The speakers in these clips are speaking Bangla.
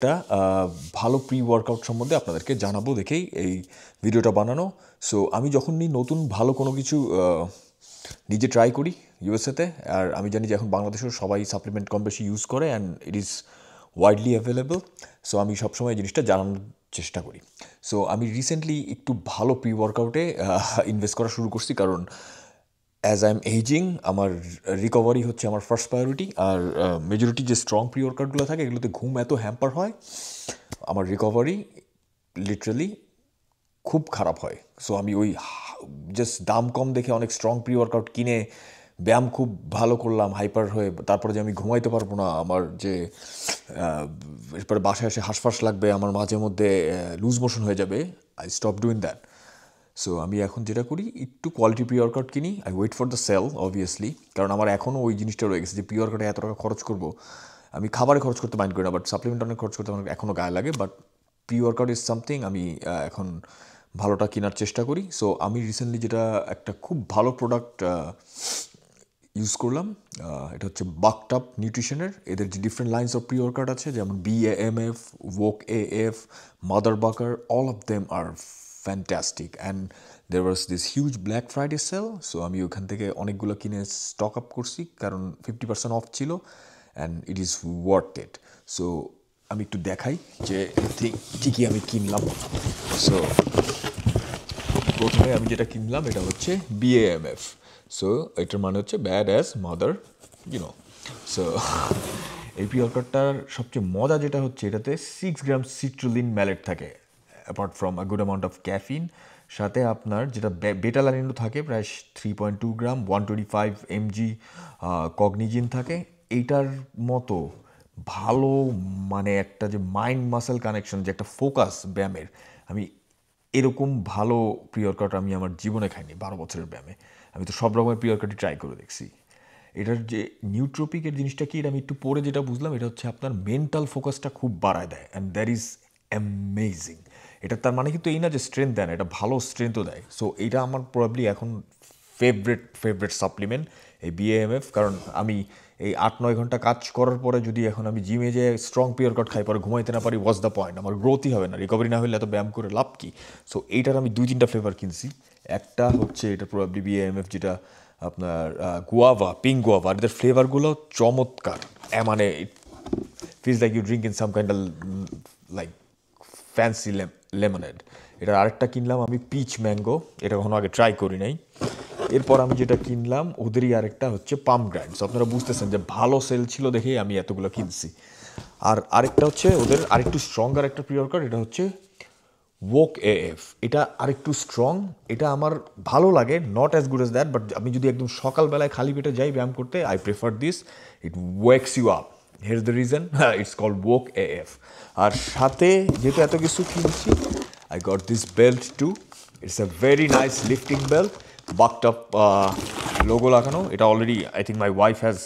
একটা ভালো প্রি ওয়ার্কআউট সম্বন্ধে আপনাদেরকে জানাবো দেখেই এই ভিডিওটা বানানো। সো আমি যখনই নতুন ভালো কোনো কিছু নিজে ট্রাই করি ইউএসএতে, আর আমি জানি যে এখন বাংলাদেশেও সবাই সাপ্লিমেন্ট কম বেশি ইউজ করে and it is widely available. So আমি সবসময় এই জিনিসটা জানানোর চেষ্টা করি। সো আমি রিসেন্টলি একটু ভালো প্রি ওয়ার্কআউটে ইনভেস্ট করা শুরু করছি, কারণ অ্যাজ আই এম এইজিং আমার রিকভারি হচ্ছে আমার ফার্স্ট প্রায়োরিটি। আর মেজরিটি যে স্ট্রং প্রি ওয়ার্কআউটগুলো থাকে এগুলোতে ঘুম এত হ্যাম্পার হয়, আমার রিকভারি লিটারালি খুব খারাপ হয়। সো আমি ওই জাস্ট দাম কম দেখে অনেক স্ট্রং প্রি ওয়ার্কআউট কিনে ব্যায়াম খুব ভালো করলাম হাইপার হয়ে, তারপরে যে আমি ঘুমাইতে পারবো না, আমার যে এরপরে বাসায় এসে হাঁসফাঁস লাগবে, আমার মাঝে মধ্যে লুজ মোশন হয়ে যাবে, I stop doing that. So আমি এখন যেটা করি, একটু কোয়ালিটি প্রি ওয়ার্কআউট কিনি, I wait for the sale obviously, কারণ আমার এখনও ওই জিনিসটা রয়ে গেছে যে প্রি ওয়ার্কআউটে এত টাকা খরচ করবো। আমি খাবারে খরচ করতে মাইন্ড করি না, বাট সাপ্লিমেন্ট অনেক খরচ করতে আমার এখনও গায়ে লাগে। But pre workout is something আমি এখন ভালোটা কেনার চেষ্টা করি। সো আমি রিসেন্টলি যেটা একটা খুব ভালো প্রোডাক্ট ইউজ করলাম, এটা হচ্ছে বাকটাপ নিউট্রিশনের। এদের যে different lines of pre workout আছে, যেমন BAMF, WOK AF, Mother Bucker, all of them are fantastic. And there was this huge Black Friday sale. So আমি ওখান থেকে অনেকগুলো কিনে স্টক আপ করছি, কারণ 50% অফ ছিল and it is worth it. So আমি একটু দেখাই যে কী কী আমি কিনলাম। সো প্রথমে আমি যেটা কিনলাম এটা হচ্ছে BAMF। সো এটার মানে হচ্ছে bad as mother, you know. So এই প্রি ওয়ার্কআউটটার সবচেয়ে মজা যেটা হচ্ছে, এটাতে 6 গ্রাম সিট্রুলিন ম্যালেট থাকে, apart from a good amount of caffeine. সাথে আপনার যেটা বেটালানিনও থাকে প্রায় 3.2 গ্রাম, 125 mg কগনিজিন থাকে। এইটার মতো ভালো মানে একটা যে মাইন্ড মাসেল কানেকশন, যে একটা ফোকাস ব্যায়ামের, আমি এরকম ভালো প্রি ওয়ার্কআউট আমি আমার জীবনে খাইনি 12 বছরের ব্যায়ামে। আমি তো সব রকমের প্রি ওয়ার্কআউটই ট্রাই করে দেখছি। এটার যে নিউট্রোপিকের জিনিসটা কি, এটা আমি একটু পরে যেটা বুঝলাম, এটা হচ্ছে আপনার মেন্টাল ফোকাসটা খুব বাড়ায় দেয়, অ্যান্ড দ্যাট ইজ অ্যামেজিং। এটা তার মানে কিন্তু এই না যে স্ট্রেংথ দেয় না, এটা ভালো স্ট্রেংথও দেয়। সো এইটা আমার প্রবাবলি এখন ফেভারেট সাপ্লিমেন্ট এই BAMF। কারণ আমি এই 8-9 ঘন্টা কাজ করার পরে যদি এখন আমি জিমে যে স্ট্রং প্রি ওয়ার্কআউট খাই, পরে ঘুমাইতে না পারি, ওয়াজ দ্য পয়েন্ট? আমার গ্রোথই হবে না, রিকভারি না হলে এত ব্যায়াম করে লাভ কি? সো এইটার আমি 2-3টা ফ্লেভার কিনছি। একটা হচ্ছে এটা প্রবাবলি BAMF, যেটা আপনার গুয়াভা, পিঙ্ক গুয়াভা। এদের ফ্লেভারগুলো চমৎকার, মানে feels like you drink in some kind like fancy lemonade. এটার আরেকটা কিনলাম আমি পিচ ম্যাঙ্গো, এটা কখনো আগে ট্রাই করি নাই। এরপর আমি যেটা কিনলাম ওদেরই আরেকটা হচ্ছে পাম গ্রাইন্ড। সো আপনারা বুঝতেছেন যে ভালো সেল ছিল দেখেই আমি এতগুলো কিনছি। আর আরেকটা হচ্ছে ওদের আরেকটু স্ট্রঙ্গার একটা প্রি ওয়ার্কআউট, এটা হচ্ছে WOK AF। এটা আরেকটু স্ট্রং, এটা আমার ভালো লাগে, not as good as that, but আমি যদি একদম সকালবেলায় খালি পেটে যাই ব্যায়াম করতে, I prefer this. It wakes you up, here the reason, it's called WOK AF। আর সাথে যেহেতু এত কিছু কিনছি, I got this belt too. It's a very nice lifting belt, bucked up logo লাগানো। এটা already I think my wife has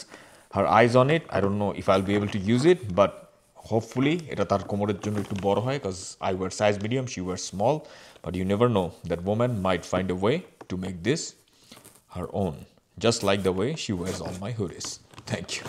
her eyes on it. I don't know if I will be able to use it, but hopefully এটা তার কোমরের জন্য একটু বড় হয়, because I wear size medium, she wears small, but you never know, that woman might find a way to make this her own, just like the way she wears all my hoodies. Thank you.